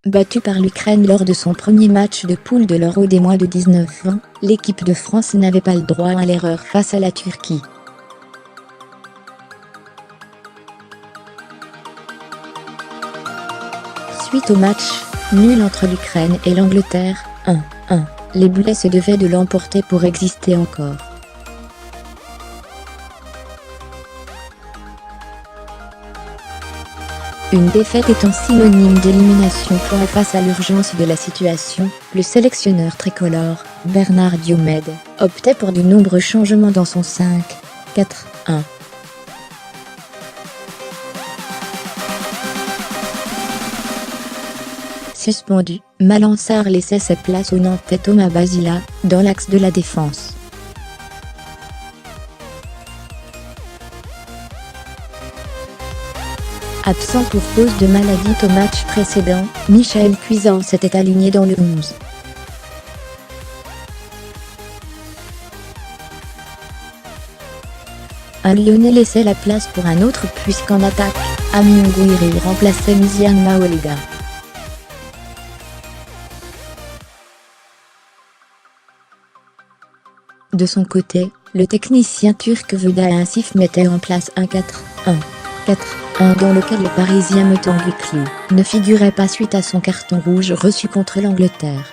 Battue par l'Ukraine lors de son premier match de poule de l'Euro des moins de 19 ans, l'équipe de France n'avait pas le droit à l'erreur face à la Turquie. Suite au match nul entre l'Ukraine et l'Angleterre, 1-1, les Bleus se devaient de l'emporter pour exister encore. Une défaite étant synonyme d'élimination face à l'urgence de la situation, le sélectionneur tricolore, Bernard Diomède, optait pour de nombreux changements dans son 5-4-1. Suspendu, Malansar laissait sa place au Nantais Thomas Basila, dans l'axe de la défense. Absent pour cause de maladie au match précédent, Michael Cuisance s'était aligné dans le 11. Un Lyonnais laissait la place pour un autre puisqu'en attaque, Amine Gouiri remplaçait Miziane Maouelga. De son côté, le technicien turc Vedat Insif mettait en place un 4-1-4-1 dans lequel le Parisien Mutanguklu ne figurait pas suite à son carton rouge reçu contre l'Angleterre.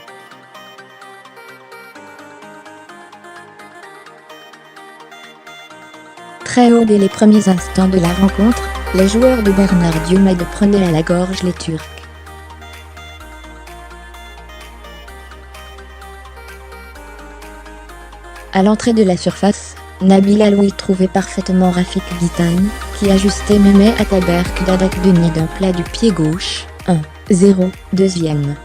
Très haut dès les premiers instants de la rencontre, les joueurs de Bernard Diomède prenaient à la gorge les Turcs. À l'entrée de la surface, Nabil Alouи trouvait parfaitement Rafik Guitane, qui ajustait Mehmet Ataberk Dadakdeni d'un plat du pied gauche, 1-0, deuxième.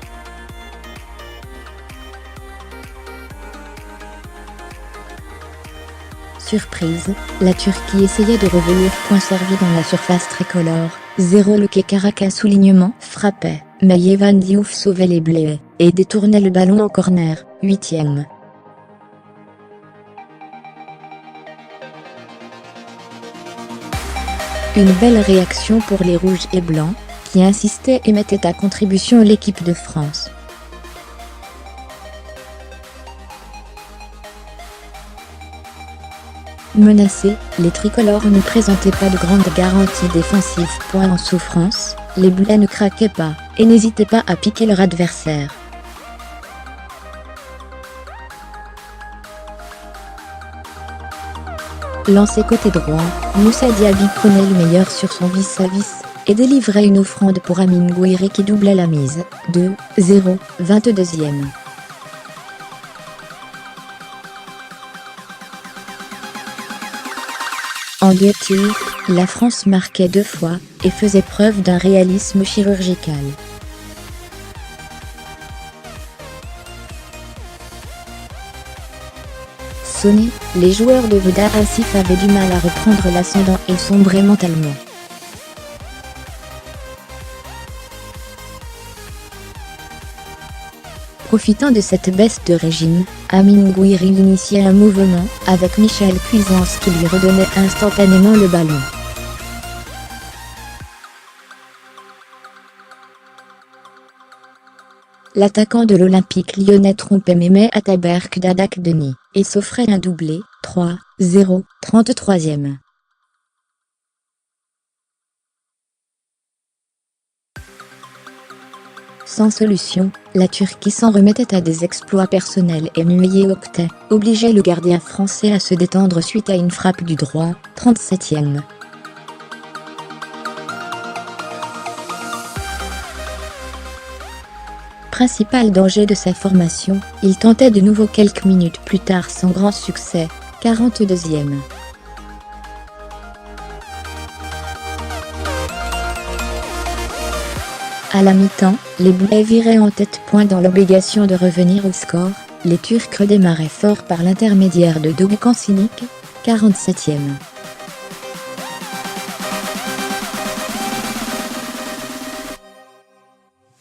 Surprise, la Turquie essayait de revenir point servi dans la surface tricolore, 0 le Kekarakas soulignement frappait, mais Yevan Diouf sauvait les Bleus, et détournait le ballon en corner, huitième. Une belle réaction pour les rouges et blancs, qui insistaient et mettaient à contribution l'équipe de France. Menacés, les tricolores ne présentaient pas de grandes garanties défensives. En souffrance, les Bleus ne craquaient pas, et n'hésitaient pas à piquer leur adversaire. Lancé côté droit, Moussa Diaby prenait le meilleur sur son vis-à-vis, et délivrait une offrande pour Amine Gouiri qui doublait la mise, 2-0, 22e. En deux tirs, la France marquait 2 fois, et faisait preuve d'un réalisme chirurgical. Sonnés, les joueurs de Vedat Insif avaient du mal à reprendre l'ascendant et sombraient mentalement. Profitant de cette baisse de régime, Amine Gouiri initiait un mouvement, avec Michael Cuisance qui lui redonnait instantanément le ballon. L'attaquant de l'Olympique lyonnais trompait Mehmet Ataberk Dadakdeni, et s'offrait un doublé, 3-0, 33e. Sans solution, la Turquie s'en remettait à des exploits personnels et Muye Oktay obligeait le gardien français à se détendre suite à une frappe du droit, 37e. Principal danger de sa formation, il tentait de nouveau quelques minutes plus tard sans grand succès, 42e. À la mi-temps, les Bleus viraient en tête dans l'obligation de revenir au score, les Turcs redémarraient fort par l'intermédiaire de Doğukan Sinik, 47e.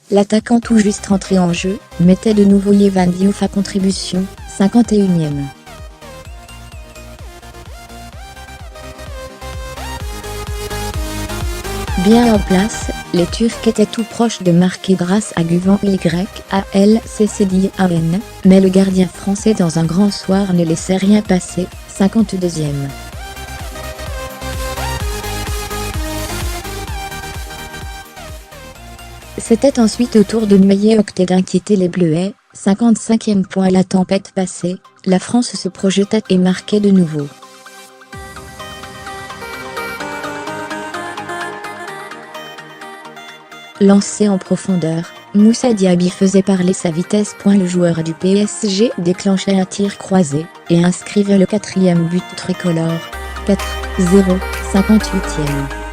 L'attaquant tout juste rentré en jeu, mettait de nouveau Yevan Diouf à contribution, 51e. Bien en place, Les Turcs étaient tout proches de marquer grâce à Guven YALCCDAN, mais le gardien français dans un grand soir ne laissait rien passer, 52e. C'était ensuite au tour de Noyer Octet d'inquiéter les Bleuets, 55e point. La tempête passée, la France se projetait et marquait de nouveau. Lancé en profondeur, Moussa Diaby faisait parler sa vitesse. Le joueur du PSG déclenchait un tir croisé et inscrivait le 4e but tricolore. 4-0, 58e.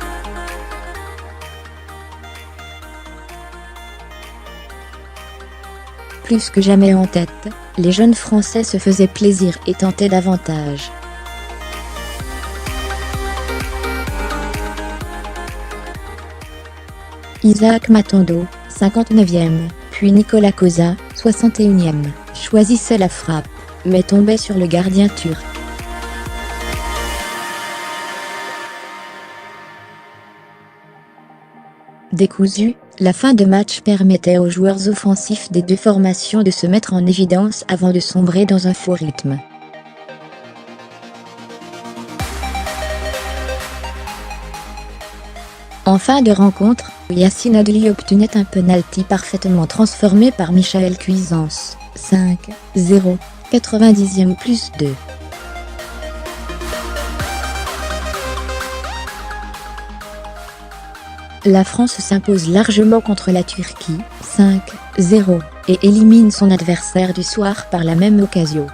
Plus que jamais en tête, les jeunes Français se faisaient plaisir et tentaient davantage. Isaac Matondo, 59e, puis Nicolas Koza, 61e, choisissait la frappe, mais tombait sur le gardien turc. Décousu, la fin de match permettait aux joueurs offensifs des deux formations de se mettre en évidence avant de sombrer dans un faux rythme. En fin de rencontre, Yacine Adli obtenait un penalty parfaitement transformé par Michael Cuisance. 5-0, 90e plus 2. La France s'impose largement contre la Turquie, 5-0, et élimine son adversaire du soir par la même occasion.